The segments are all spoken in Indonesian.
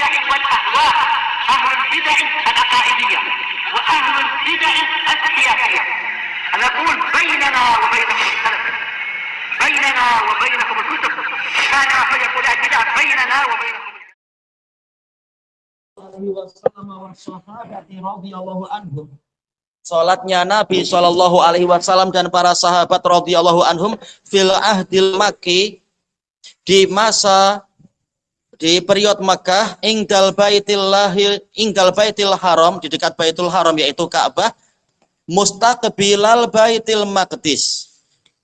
البدع والأهواء، أهل البدع العقائدية وأهل البدع السياسية. نقول بيننا وبينكم السلف، بيننا وبينكم الكتب، كان فيقول البدع بيننا وبينكم. Salatnya Nabi Shallallahu Alaihi Wasallam dan para sahabat radhiyallahu anhum fil ahdil Makki, di masa di periode Makkah, ingdal baitil haram, di dekat Baitul Haram yaitu Ka'bah, mustaqbilal baitil maqdis,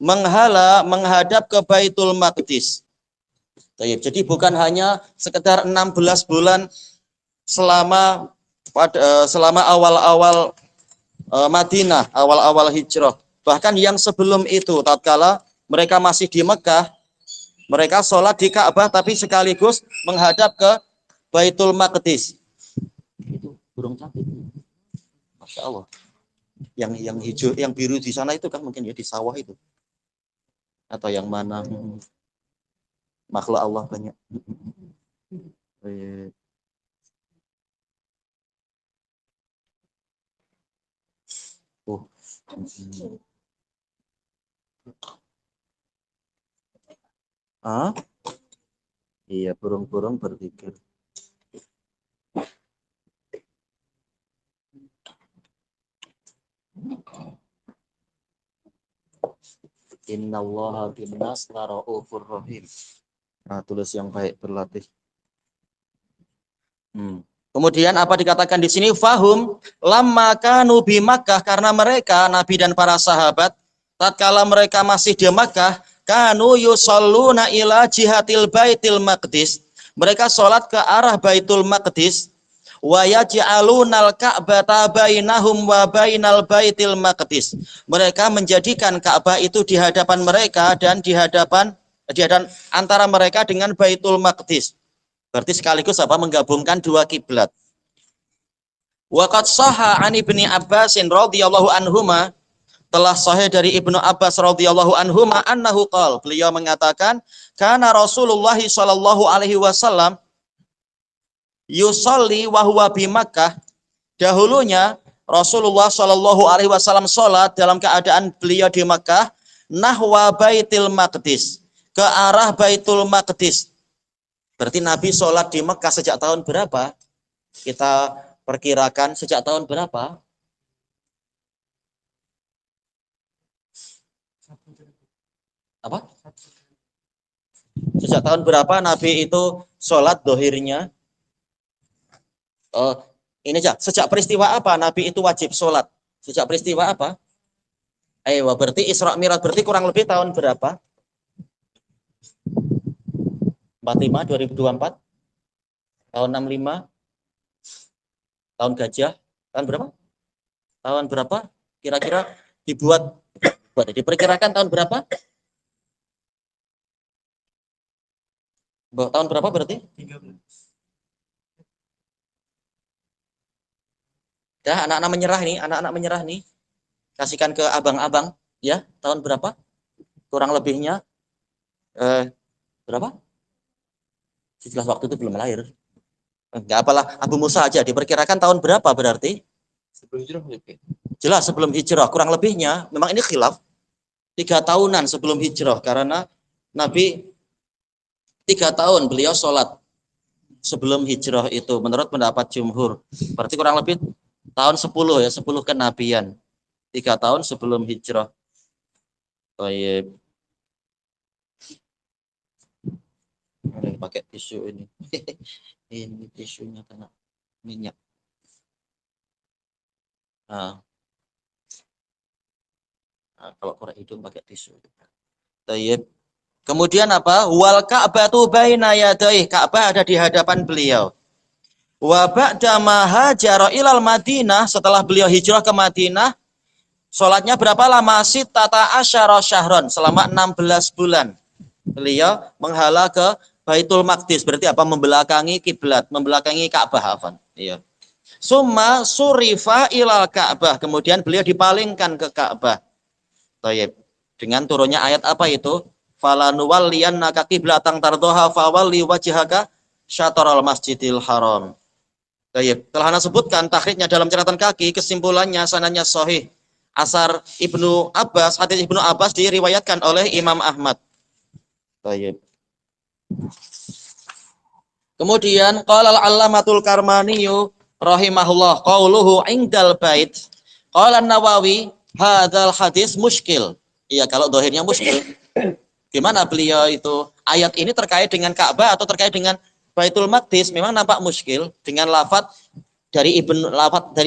menghadap ke Baitul Maqdis. Jadi bukan hanya sekedar 16 bulan selama awal-awal Madinah, awal-awal hijrah. Bahkan yang sebelum itu, tatkala mereka masih di Mekah, mereka sholat di Ka'bah tapi sekaligus menghadap ke Baitul Maqdis. Itu burung cantik. Masya Allah. Yang hijau, yang biru di sana itu kan mungkin ya di sawah itu. Atau yang mana? Makhluk Allah banyak. Iya, burung-burung berpikir. Innallaha binnas laraufur rahim. Nah, tulis yang baik berlatih. Kemudian apa dikatakan di sini? Fahum lamma kanu bi Makkah, karena mereka Nabi dan para sahabat tatkala mereka masih di Makkah, kanu yusalluna ila jihatil baitil maqdis, mereka sholat ke arah Baitul Maqdis, wa yaj'alunal ka'bata bainahum wa bainal baitil maqdis, mereka menjadikan Ka'bah itu di hadapan mereka dan di hadapan antara mereka dengan Baitul Maqdis. Berarti sekaligus apa? Menggabungkan dua kiblat. Waqad shahha an Ibni Abbas radhiyallahu anhuma, telah sahih dari Ibnu Abbas radhiyallahu anhuma annahu qala, beliau mengatakan, kana Rasulullah sallallahu alaihi wasallam yusalli wa huwa bi Makkah, dahulunya Rasulullah sallallahu alaihi wasallam salat dalam keadaan beliau di Makkah, nahwa Baitul Maqdis, ke arah Baitul Maqdis. Berarti Nabi sholat di Mekah sejak tahun berapa? Kita perkirakan sejak tahun berapa? Apa? Sejak tahun berapa Nabi itu sholat dohirnya? Ini aja. Sejak peristiwa apa Nabi itu wajib sholat? Sejak peristiwa apa? Ayo, berarti Isra Mi'raj berarti kurang lebih tahun berapa? 45, 2024, tahun 65, tahun gajah, tahun berapa? Tahun berapa? Kira-kira diperkirakan tahun berapa? Tahun berapa berarti? 13. Dah, anak-anak menyerah nih. Kasihkan ke abang-abang, ya. Tahun berapa? Kurang lebihnya berapa? Jelas waktu itu belum lahir. Enggak apalah, Abu Musa aja, diperkirakan tahun berapa berarti? Sebelum hijrah. Jelas sebelum hijrah, kurang lebihnya memang ini khilaf. 3 tahunan sebelum hijrah, karena Nabi 3 tahun beliau sholat sebelum hijrah itu menurut pendapat jumhur. Berarti kurang lebih tahun 10 ya, 10 kenabian. 3 tahun sebelum hijrah. Baik. Pakai tisu ini. Ini tisunya kena minyak. Nah, kalau korek hidung pakai tisu. Tayyib. Kemudian apa? Wal Ka'batu baina yadayhi, Ka'bah ada di hadapan beliau. Wa ba'da ma hajara ilal Madinah, setelah beliau hijrah ke Madinah, sholatnya berapa lama? Sittata asyara syahron, selama 16 bulan. Beliau menghala ke Baitul Maqdis, berarti apa? Membelakangi kiblat, membelakangi Ka'bah, afan. Iya. Summa surifa ilal Ka'bah, kemudian beliau dipalingkan ke Ka'bah. Tayyib. Dengan turunnya ayat apa itu? Fala nuwalliyannaka qiblatan tardhaha fawalli wajhaka syatrul masjidil haram. Baik, telah Anda sebutkan takhrijnya dalam catatan kaki, kesimpulannya sanadnya sahih. Asar Ibnu Abbas, hadis Ibnu Abbas diriwayatkan oleh Imam Ahmad. Baik. Kemudian qala al-Allamatul Karmaniyu rahimahullah qauluhu indal bait. Qala An-Nawawi hadzal hadis muskil. Iya, kalau dohirnya muskil. Gimana beliau itu? Ayat ini terkait dengan Ka'bah atau terkait dengan Baitul Maqdis? Memang nampak muskil dengan lafaz dari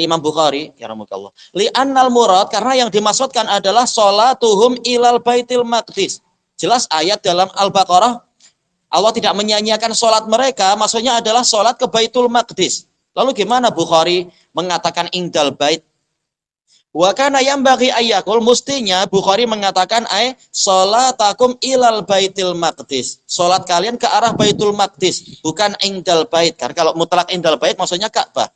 Imam Bukhari, ya rahmukallah. Li'annal murad, karena yang dimaksudkan adalah sholatuhum ilal Baitul Maqdis. Jelas ayat dalam Al-Baqarah Allah tidak menyanyiakan sholat mereka, maksudnya adalah sholat ke Baitul Maqdis. Lalu gimana Bukhari mengatakan indal bait? Wa kana yambaghi ayyakul, mestinya Bukhari mengatakan sholatakum ilal Baitul Maqdis. Sholat kalian ke arah Baitul Maqdis, bukan indal bait. Karena kalau mutlak indal bait maksudnya Ka'bah.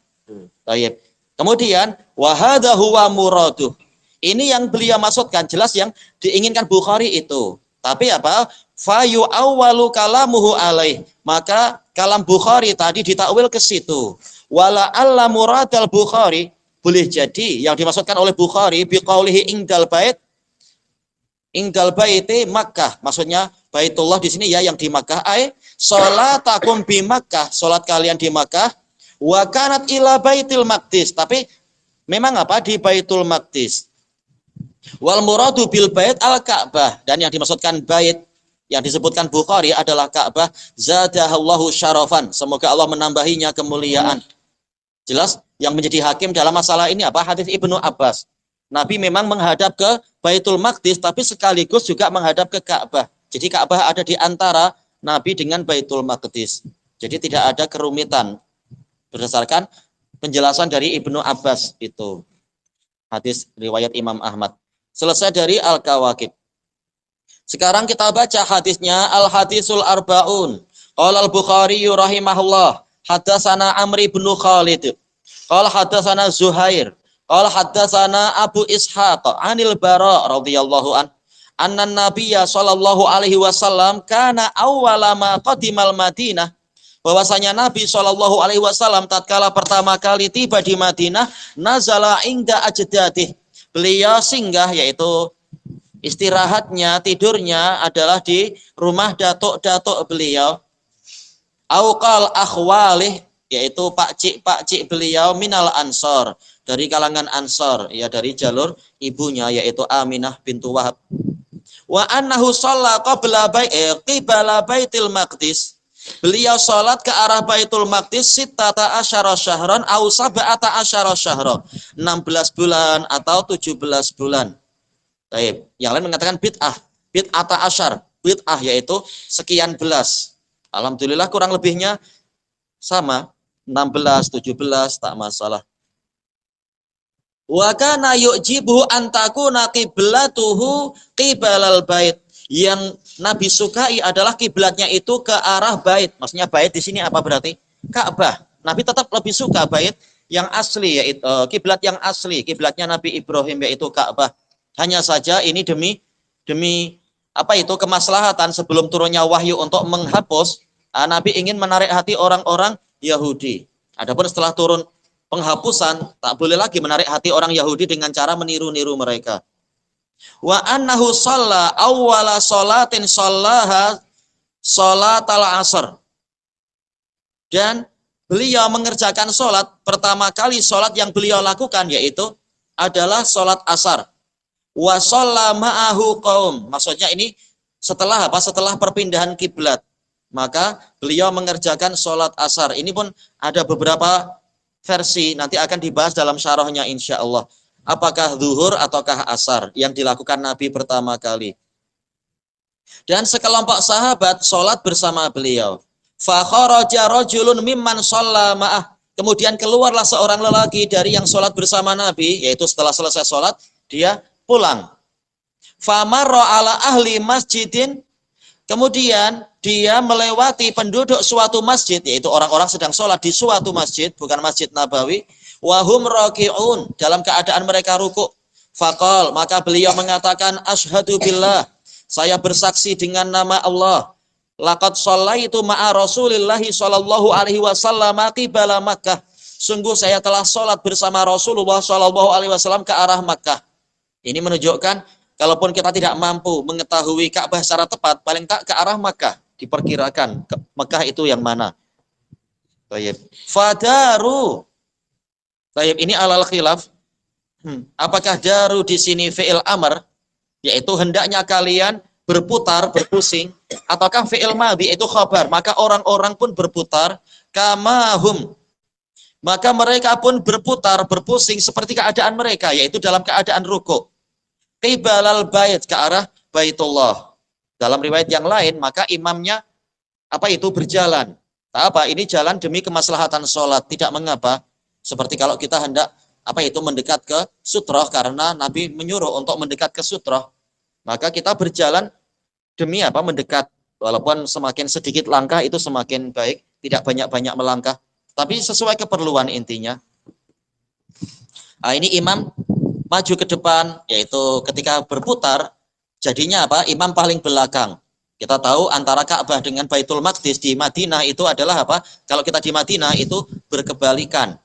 Baik. Kemudian wa hadza huwa muraduh. Ini yang beliau maksudkan, jelas yang diinginkan Bukhari itu. Tapi apa? Fayu awwalu kalamuhu alaih. Maka kalam Bukhari tadi ditakwil ke situ. Wala alla muradal Bukhari, boleh jadi yang dimaksudkan oleh Bukhari biqaulihi indal baiti Makkah. Maksudnya Baitullah di sini ya yang di Makkah, sholatakum bi Makkah, salat kalian di Makkah, wa kanat ila Baitil Maqdis. Tapi memang apa? Di Baitul Maqdis. Wal muradu bil bait al-Ka'bah, dan yang dimaksudkan bait yang disebutkan Bukhari adalah Ka'bah. Zadahallahu syarafan, semoga Allah menambahinya kemuliaan. Jelas yang menjadi hakim dalam masalah ini apa? Hadis Ibnu Abbas. Nabi memang menghadap ke Baitul Maqdis, tapi sekaligus juga menghadap ke Ka'bah. Jadi Ka'bah ada di antara Nabi dengan Baitul Maqdis. Jadi tidak ada kerumitan berdasarkan penjelasan dari Ibnu Abbas itu. Hadis riwayat Imam Ahmad. Selesai dari Al-Kawakib. Sekarang kita baca hadisnya, Al-Hadisul Arba'un. Qala Al-Bukhari rahimahullah, hadatsana Amr bin Khalid. Qala hadatsana Zuhair. Qala hadatsana Abu Ishaq anil Bara radhiyallahu an. Anna Nabiyya sallallahu alaihi wasallam kana awwala ma qadimal Madinah. Bahwasanya Nabi sallallahu alaihi wasallam tatkala pertama kali tiba di Madinah, nazala inda ajdadih. Beliau singgah, yaitu istirahatnya, tidurnya adalah di rumah datuk-datuk beliau. Auqal akhwalih, yaitu pakcik beliau minal ansor, dari kalangan ansor, ya dari jalur ibunya yaitu Aminah bintu Wahab. Wa annahu shalla qabla qibala Baitil Maqdis. Beliau sholat ke arah Baitul Maqdis sittata asyara syahran au sab'ata asyara syahra, 16 bulan atau 17 bulan. Baik, yang lain mengatakan bid'ata asyar, bid'ah yaitu sekian belas. Alhamdulillah kurang lebihnya sama, 16, 17 tak masalah. Wa kana yu'jibu an takuna qiblatuhu qibalal bait. Yang Nabi sukai adalah kiblatnya itu ke arah bait. Maksudnya bait di sini apa berarti? Ka'bah. Nabi tetap lebih suka bait yang asli, yaitu kiblat yang asli, kiblatnya Nabi Ibrahim yaitu Ka'bah. Hanya saja ini demi apa itu kemaslahatan sebelum turunnya wahyu untuk menghapus, Nabi ingin menarik hati orang-orang Yahudi. Adapun setelah turun penghapusan, tak boleh lagi menarik hati orang Yahudi dengan cara meniru-niru mereka. Wa annahu shalla awwala sholatin shallaha sholatal asr. Dan beliau mengerjakan sholat, pertama kali sholat yang beliau lakukan yaitu adalah sholat asar. Wa shalla ma'ahu qaum. Maksudnya ini setelah apa? Setelah perpindahan kiblat. Maka beliau mengerjakan sholat asar. Ini pun ada beberapa versi, nanti akan dibahas dalam syarahnya insyaallah. Apakah zuhur ataukah asar yang dilakukan Nabi pertama kali. Dan sekelompok sahabat sholat bersama beliau. Fa kharaja rajulun mimman shalla ma'ah. Kemudian keluarlah seorang lelaki dari yang sholat bersama Nabi, yaitu setelah selesai sholat dia pulang. Fa marra ala ahli masjidin. Kemudian dia melewati penduduk suatu masjid, yaitu orang-orang sedang sholat di suatu masjid, bukan Masjid Nabawi. Wahum raki'un, dalam keadaan mereka rukuk. Faqal, maka beliau mengatakan, asyhadu billah, saya bersaksi dengan nama Allah. Laqad shallaitu ma'a Rasulillahi sallallahu alaihi wasallam qibala Makkah. Sungguh saya telah sholat bersama Rasulullah sallallahu alaihi wasallam ke arah Makkah. Ini menunjukkan kalaupun kita tidak mampu mengetahui Ka'bah secara tepat, paling tak ke arah Makkah diperkirakan. Makkah itu yang mana? Baik. Fadaru. Baik, ini alal khilaf. Apakah daru di sini fi'il amr, yaitu hendaknya kalian berputar, berpusing, ataukah fi'il madhi itu khabar, maka orang-orang pun berputar, kamahum, maka mereka pun berputar, berpusing seperti keadaan mereka, yaitu dalam keadaan ruku', qibalal bait, ke arah Baitullah. Dalam riwayat yang lain, maka imamnya berjalan. Apa? Ini jalan demi kemaslahatan sholat, tidak mengapa. Seperti kalau kita hendak mendekat ke sutroh, karena Nabi menyuruh untuk mendekat ke sutroh, maka kita berjalan demi mendekat, walaupun semakin sedikit langkah itu semakin baik, tidak banyak-banyak melangkah, tapi sesuai keperluan intinya. Ini imam maju ke depan, yaitu ketika berputar, jadinya Imam paling belakang. Kita tahu antara Ka'bah dengan Baitul Maqdis di Madinah itu adalah kalau kita di Madinah itu berkebalikan.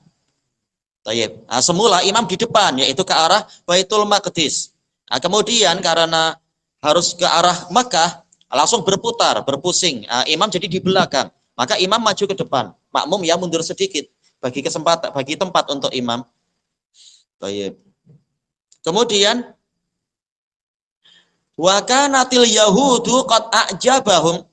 Semula imam di depan, yaitu ke arah Baitul Maqdis. Kemudian karena harus ke arah Makkah, langsung berputar, berpusing. Imam jadi di belakang. Maka imam maju ke depan. Makmum ya mundur sedikit, bagi kesempatan, bagi tempat untuk imam. Kemudian wa kanatil yahudu qad a'jabahum.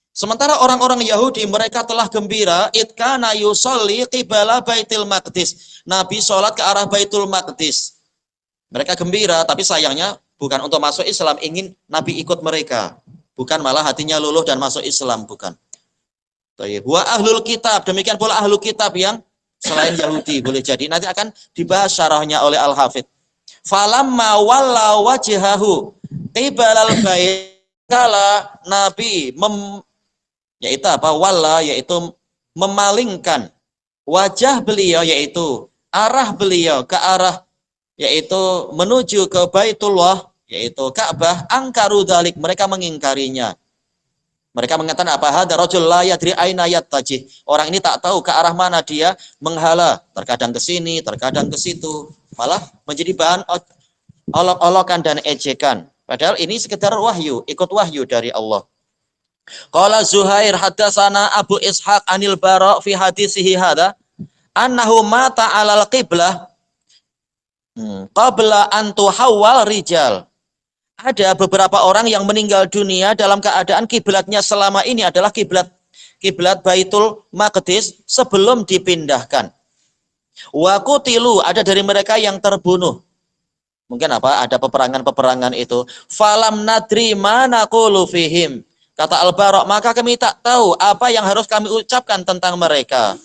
Sementara orang-orang Yahudi mereka telah gembira, itkana yusolli qibala Baitul Maqdis. Nabi sholat ke arah Baitul Maqdis. Mereka gembira, tapi sayangnya bukan untuk masuk Islam, ingin Nabi ikut mereka. Bukan malah hatinya luluh dan masuk Islam, bukan. Wa ahlul kitab, demikian pula ahlul kitab yang selain Yahudi, boleh jadi. Nanti akan dibahas syarahnya oleh Al-Hafidh. Falamma walla wajhahu qibalal bait, kala Nabi yaitu memalingkan wajah beliau, yaitu arah beliau ke arah, yaitu menuju ke Baitullah, yaitu Ka'bah, angkaru dzalik, mereka mengingkarinya. Mereka mengatakan hada rajul la yadri aina yattaji. Orang ini tak tahu ke arah mana dia menghala, terkadang ke sini, terkadang ke situ, malah menjadi bahan olok-olokan dan ejekan. Padahal ini sekedar wahyu, ikut wahyu dari Allah. Qala Zuhair hadatsana Abu Ishaq anil Bara fi hadisihi hadza annahu mata 'alal qiblah qabla an tuhawwal rijal. Ada beberapa orang yang meninggal dunia dalam keadaan kiblatnya selama ini adalah kiblat Baitul Maqdis sebelum dipindahkan. Wa qutilu, ada dari mereka yang terbunuh. Mungkin ada peperangan-peperangan itu. Falam nadri ma naqulu fihim. Kata Al-Bara', maka kami tak tahu apa yang harus kami ucapkan tentang mereka.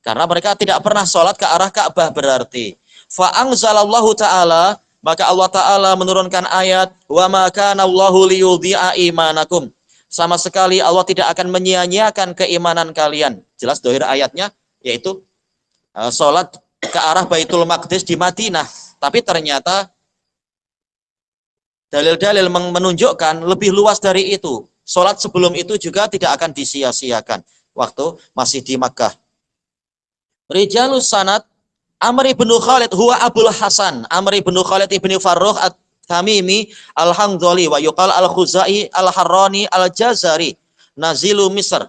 Karena mereka tidak pernah sholat ke arah Ka'bah berarti. Fa'angzalallahu ta'ala, maka Allah Ta'ala menurunkan ayat, wa ma kana Allahu liyudhi'a imanakum. Sama sekali Allah tidak akan menyia-nyiakan keimanan kalian. Jelas dohir ayatnya, yaitu sholat ke arah Baitul Maqdis di Madinah. Tapi ternyata dalil-dalil menunjukkan lebih luas dari itu. Sholat sebelum itu juga tidak akan disia-siakan waktu masih di Makkah. Rijalus sanad Amr ibn Khalid huwa Abul Hasan. Amr ibn Khalid ibn Farrukh at-Tamimi al-Hamdali wa yuqal al-Khuzai al-Harrani al-Jazari nazilu Misr.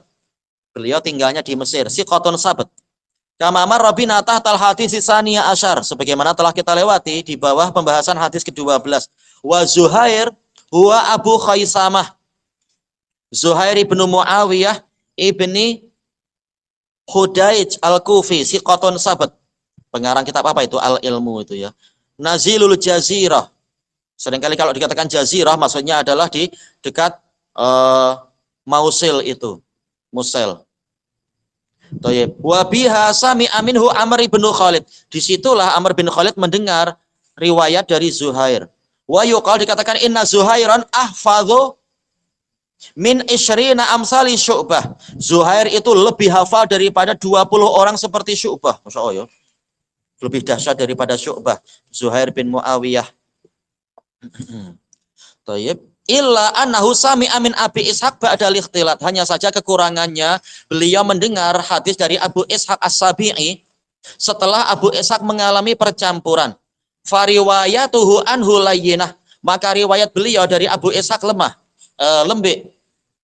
Beliau tinggalnya di Mesir. Siqatun sabat. Kama marra bina tahtal hadis tsaniya asyar, sebagaimana telah kita lewati di bawah pembahasan hadis ke-12. Wa Zuhair huwa Abu Khaisamah. Zuhair ibnu Muawiyah ibni Hudaij al-Kufi, siqatun sabat. Pengarang kitab itu? Al-Ilmu itu ya. Nazilul Jazirah. Seringkali kalau dikatakan Jazirah maksudnya adalah di dekat Mausil itu. Musel. Thayyib. Wa biha sami'a minhu Amr ibn Khalid. Disitulah Amr bin Khalid mendengar riwayat dari Zuhair. Wa yuqal, dikatakan inna Zuhairan ahfadhu min isyrina amsali Syu'bah. Zuhair itu lebih hafal daripada 20 orang seperti Syu'bah. Masya Allah ya. Lebih dahsyat daripada Syu'bah. Zuhair bin Muawiyah. Thayyib. illa annahu sami'a min Abi Ishaq ba'da al-ikhtilat. Hanya saja kekurangannya beliau mendengar hadis dari Abu Ishaq As-Sabi'i setelah Abu Ishaq mengalami percampuran. Fariwayatuhu anhu layyinah. Maka riwayat beliau dari Abu Ishaq lemah, lembek.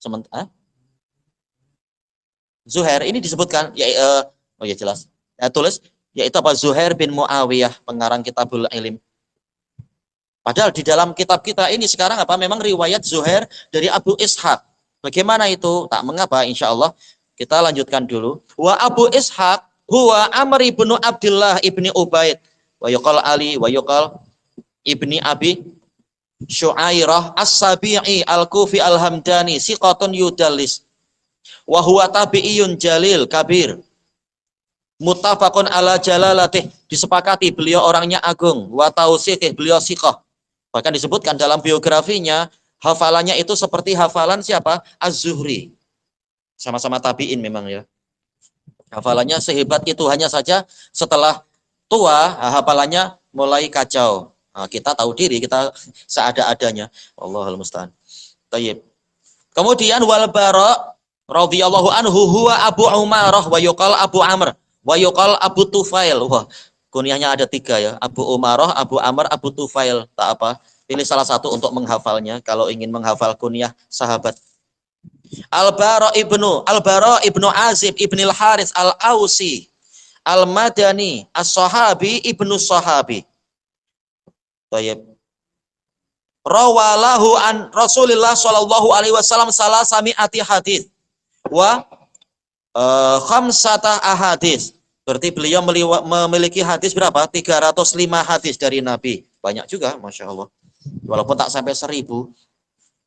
Sementara Zuhair ini disebutkan oh ya jelas. Tulis yaitu apa? Zuhair bin Muawiyah, pengarang Kitabul Ilm. Padahal di dalam kitab kita ini sekarang apa? Memang riwayat Zuhair dari Abu Ishaq. Bagaimana itu? Tak mengapa, insya Allah kita lanjutkan dulu. Wa Abu Ishaq huwa Amr ibnu Abdullah ibni Ubaid. Wa yuqal Ali wa yuqal ibni Abi Syu'airah As-Sabi'i Al-Kufi Al-Hamdani siqatun yudallis. Wa huwa tabi'iyun jalil kabir. Muttafaqun ala jalalatih, disepakati beliau orangnya agung. Wa tausitih, beliau siqah. Bahkan disebutkan dalam biografinya, hafalannya itu seperti hafalan siapa? Az-Zuhri. Sama-sama tabi'in memang ya. Hafalannya sehebat itu, hanya saja setelah tua, hafalannya mulai kacau. Nah, kita tahu diri, kita seada-adanya. Allahul musta'an. Tayyib. Kemudian wal Bara radhiyallahu anhu huwa Abu Umarah wa yuqal Abu Amr wa yuqal Abu Tufail. Wah, kunyahnya ada 3 ya. Abu Umarah, Abu Amr, Abu Tufail. Tak apa, pilih salah satu untuk menghafalnya kalau ingin menghafal kunyah sahabat. Al-Bara ibnu Azib ibn al-Haris al-Ausi al-Madani as-Sahabi ibnu Sahabi. Baik. Rawalahu an Rasulillah sallallahu alaihi wasallam salasami'ati hadis wa khamsata ahadis. Berarti beliau memiliki hadis berapa? 305 hadis dari Nabi. Banyak juga, Masya Allah. Walaupun tak sampai 1000.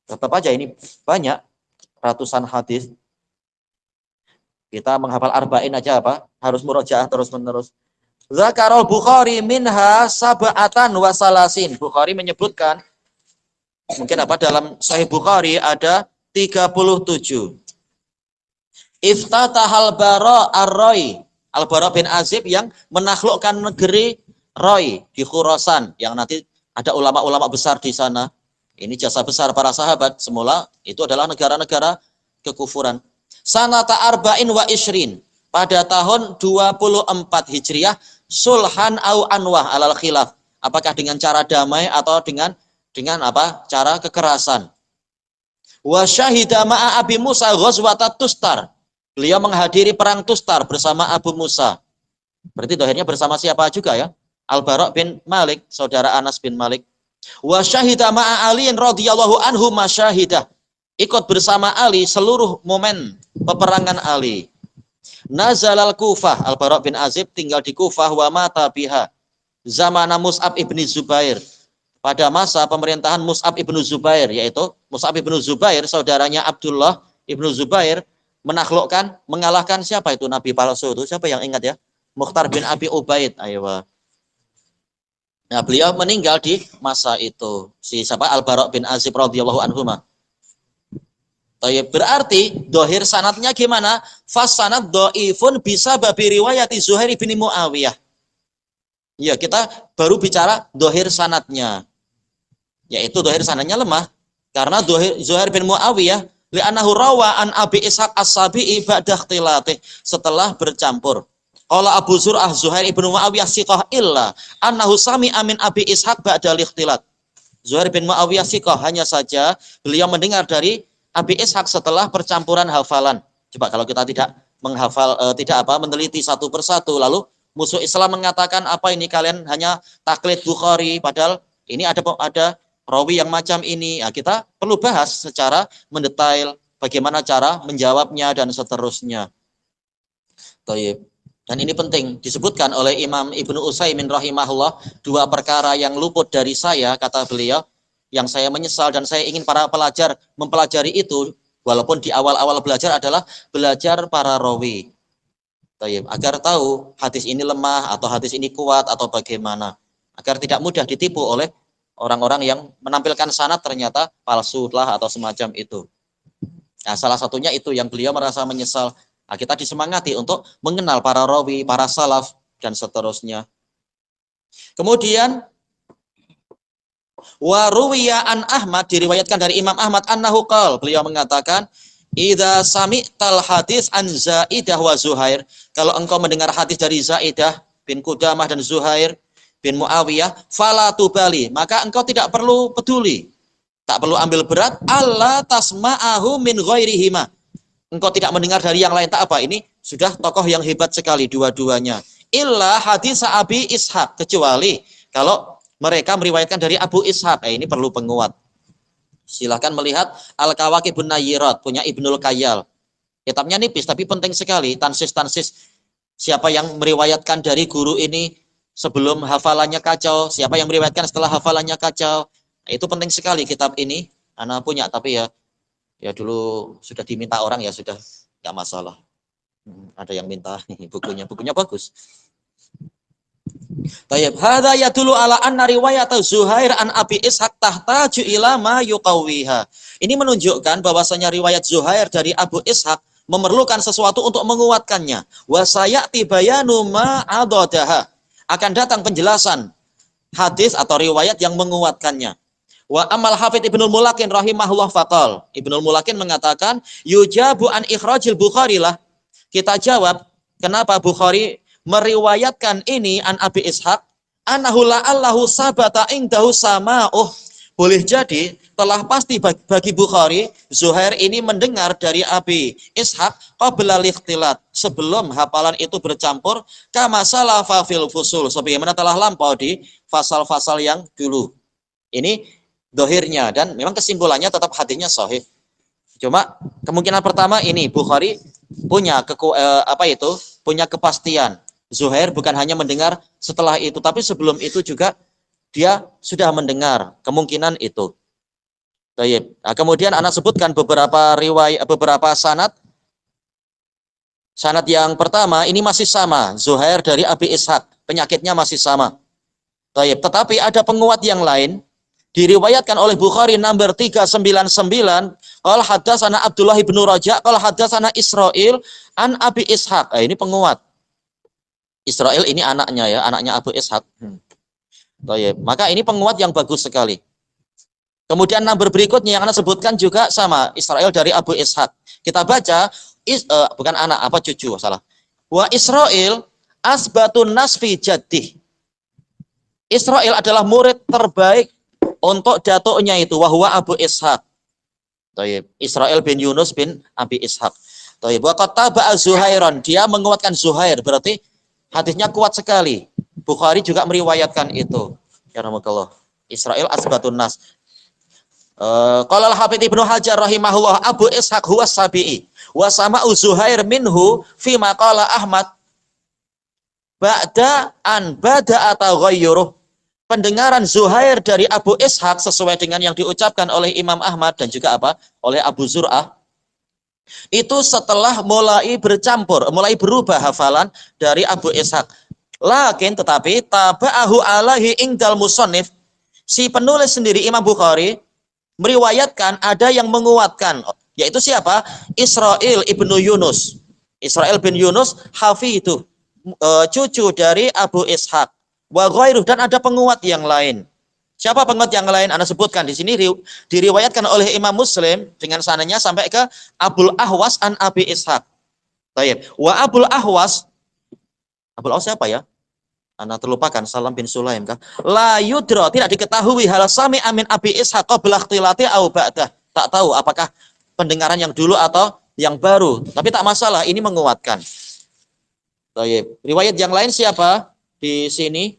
Tetap aja ini banyak. Ratusan hadis. Kita menghafal arba'in aja apa? Harus murojaah terus-menerus. Zakarul Bukhari minha sab'atan wa salasin. Bukhari menyebutkan, mungkin apa, dalam Sahih Bukhari ada 37. Iftatahal Bara ar-Roy. Al-Bara bin Azib yang menaklukkan negeri Roy di Khurasan, yang nanti ada ulama-ulama besar di sana. Ini jasa besar para sahabat. Semula itu adalah negara-negara kekufuran. Sanata arba'in wa ishrin. Pada tahun 24 Hijriah, sulhan au anwah alal khilaf. Apakah dengan cara damai atau dengan apa? Cara kekerasan. Wa syahida ma'a Abi Musa ghazwatat Tustar. Beliau menghadiri perang Tustar bersama Abu Musa. Berarti dohirnya bersama siapa juga ya? Al-Bara bin Malik, saudara Anas bin Malik. Wa syahida ma'a Aliin radhiyallahu anhu masyahidah. Ikut bersama Ali seluruh momen peperangan Ali. Nazalal Kufah, Al-Bara bin Azib tinggal di Kufah wa mata biha. Zamana Mus'ab ibni Zubair. Pada masa pemerintahan Mus'ab ibnu Zubair, yaitu Mus'ab ibnu Zubair, saudaranya Abdullah ibnu Zubair, menaklukkan, mengalahkan siapa itu Nabi palsu itu? Siapa yang ingat ya? Mukhtar bin Abi Ubaid. Ayo. Nah, beliau meninggal di masa itu. Si siapa? Al-Bara bin Azib radhiyallahu anhu. Berarti dohir sanatnya gimana? Fas sanad dhaifun bisa babi riwayati Zuhair bin Muawiyah. Ya, kita baru bicara dohir sanatnya. Yaitu dohir sanatnya lemah. Karena Zuhair bin Muawiyah li'annahu rawa an Abi Ishaq As-Sabi'i ba'da ikhtilatih, setelah bercampur. Qala Abu Zur'ah Zuhair ibn Muawiyah siqah illa annahu sami'a min Abi Ishaq ba'da ikhtilat. Zuhair bin Muawiyah siqah, hanya saja beliau mendengar dari Abi Ishaq setelah percampuran hafalan. Coba kalau kita tidak menghafal, meneliti satu persatu, lalu musuh Islam mengatakan apa ini kalian hanya taklid Bukhari, padahal ini ada rawi yang macam ini. Nah, kita perlu bahas secara mendetail bagaimana cara menjawabnya dan seterusnya. Dan ini penting disebutkan oleh Imam Ibnu Utsaimin rahimahullah, 2 perkara yang luput dari saya, kata beliau, yang saya menyesal dan saya ingin para pelajar mempelajari itu, walaupun di awal-awal belajar adalah belajar para rawi. Agar tahu hadis ini lemah atau hadis ini kuat atau bagaimana, agar tidak mudah ditipu oleh orang-orang yang menampilkan sanad ternyata palsu lah atau semacam itu. Nah, salah satunya itu yang beliau merasa menyesal. Nah, kita disemangati untuk mengenal para rawi, para salaf dan seterusnya. Kemudian Wa ruwiya an Ahmad, diriwayatkan dari Imam Ahmad annahu qala, beliau mengatakan, idza sami'tal hadis an Zaidah wa Zuhair, kalau engkau mendengar hadis dari Zaidah bin Qudamah dan Zuhair bin Muawiyah, fala tubali, maka engkau tidak perlu peduli, tak perlu ambil berat, alla tasma'ahu min ghairihima, engkau tidak mendengar dari yang lain. Tak apa, ini sudah tokoh yang hebat sekali dua-duanya. Illa hadis Abi Ishaq, kecuali kalau mereka meriwayatkan dari Abu Ishaq. Ini perlu penguat. Silahkan melihat Al-Kawakibun Nayyirat, punya Ibnul Qayyal. Kitabnya nipis tapi penting sekali. Tansis-tansis siapa yang meriwayatkan dari guru ini sebelum hafalannya kacau, siapa yang meriwayatkan setelah hafalannya kacau. Itu penting sekali kitab ini. Anak punya, tapi ya dulu sudah diminta orang, ya sudah, nggak masalah. Ada yang minta bukunya bagus. Tayyib, hadza yadullu ala anna riwayat Zuhair an Abi Ishaq tahtaju ila ma yuqawwiha. Ini menunjukkan bahwasanya riwayat Zuhair dari Abu Ishaq memerlukan sesuatu untuk menguatkannya. Wa sayati bayanu ma adadaha. Akan datang penjelasan hadis atau riwayat yang menguatkannya. Wa amal Hafidz Ibnul Mulakin rahimahullah faqal. Ibnul Mulakin mengatakan, yujabu an ikhrajil Bukhari lah. Kita jawab, kenapa Bukhari meriwayatkan ini an Abi Ishaq, annahu la'allahu sabata indahu sama'uh. Boleh jadi telah pasti bagi Bukhari, Zuhair ini mendengar dari Abi Ishaq qabla al-ikhtilat, sebelum hafalan itu bercampur, kama salafa fil fusul, sebagaimana telah lampau di fasal-fasal yang dulu. Ini dohirnya, dan memang kesimpulannya tetap hadisnya sahih. Cuma kemungkinan pertama ini Bukhari punya punya kepastian. Zuhair bukan hanya mendengar setelah itu, tapi sebelum itu juga dia sudah mendengar. Kemungkinan itu. Baik. Nah, kemudian anak sebutkan beberapa riwayat, beberapa sanad. Sanad yang pertama ini masih sama, Zuhair dari Abi Ishaq, penyakitnya masih sama. Baik. Tetapi ada penguat yang lain. Diriwayatkan oleh Bukhari nomor 399, qala hadatsana Abdullah bin Raja, qala hadatsana Israil an Abi Ishaq. Ini penguat. Israil ini anaknya, ya, anaknya Abu Ishaq. Maka ini penguat yang bagus sekali. Kemudian nomor berikutnya yang Anda sebutkan juga sama, Israil dari Abu Ishaq. Kita baca, bukan anak, cucu, salah. Wa Israil asbatun nasfi jaddih. Israil adalah murid terbaik untuk datuknya itu, wahwa Abu Ishaq. Israil bin Yunus bin Abi Ishaq. Wa qataba Zuhairan, dia menguatkan Zuhair, berarti hadisnya kuat sekali. Bukhari juga meriwayatkan itu. Ya rahmatullah. Israil asbatun nas. Qala al-Hafidz Ibnu Hajar rahimahullah, Abu Ishaq huwa Sabi'i wa sama'u Zuhair minhu fi ma qala Ahmad ba'da an bada'a taghayyuruh. Pendengaran Zuhair dari Abu Ishaq sesuai dengan yang diucapkan oleh Imam Ahmad dan juga oleh Abu Zur'ah, itu setelah mulai bercampur, mulai berubah hafalan dari Abu Ishaq. Lakin tetapi taba'ahu alaihi ingdal musannif, si penulis sendiri Imam Bukhari meriwayatkan ada yang menguatkan, yaitu siapa? Israil ibnu Yunus. Israil bin Yunus hafidhu, cucu dari Abu Ishaq. Wa ghairuh, dan ada penguat yang lain. Siapa penguat yang lain? Anda sebutkan di sini, diriwayatkan oleh Imam Muslim dengan sanadnya sampai ke Abul Ahwas an Abi Ishaq. Baik. Wa Abul Ahwas siapa ya? Anda terlupakan, Salam bin Sulaim kah? La yudra, tidak diketahui hal sami amin Abi Ishaq qabla ikhtilati au ba'dah. Tak tahu apakah pendengaran yang dulu atau yang baru, tapi tak masalah, ini menguatkan. Baik. Riwayat yang lain siapa di sini?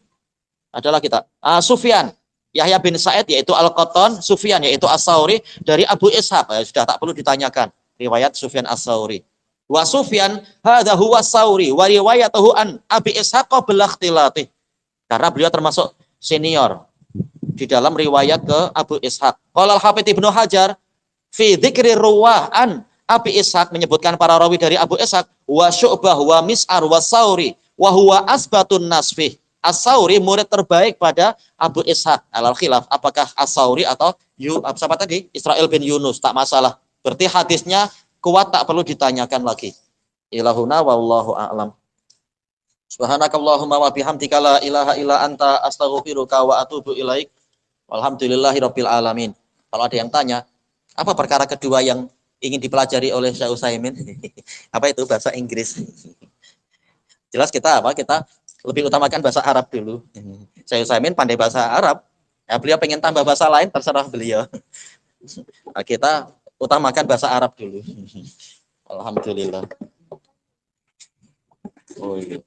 Adalah kita Sufyan, Yahya bin Sa'id yaitu Al-Qattan, Sufyan yaitu As-Sauri dari Abu Ishaq. Sudah tak perlu ditanyakan riwayat Sufyan As-Sauri. Wa Sufyan hadza huwa As-Sauri wa riwayatuhu an Abi Ishaq qabla ikhtilati. Karena beliau termasuk senior di dalam riwayat ke Abu Ishaq. Qala Al-Hafidz Ibnu Hajar fi dzikri ruwah an Abi Ishaq, menyebutkan para rawi dari Abu Ishaq, wa Syu'bah wa Mis'ar wa Sauri wa huwa asbatun nasfih. As-Sauri murid terbaik pada Abu Ishaq. Alal khilaf, apakah As-Sauri atau siapa tadi? Israil bin Yunus, tak masalah. Berarti hadisnya kuat, tak perlu ditanyakan lagi. Ilahuna wallahu a'lam. Subhanakallahumma wa bihamdika la ilaha illa anta astaghfiruka wa atubu ilaik. Alhamdulillahirabbil alamin. Kalau ada yang tanya, apa perkara kedua yang ingin dipelajari oleh Syekh Utsaimin? Apa itu? Bahasa Inggris. Jelas kita apa? Kita lebih utamakan bahasa Arab dulu. Syekh Utsaimin pandai bahasa Arab. Ya, beliau pengen tambah bahasa lain, terserah beliau. Nah, kita utamakan bahasa Arab dulu. Alhamdulillah. Oh, iya.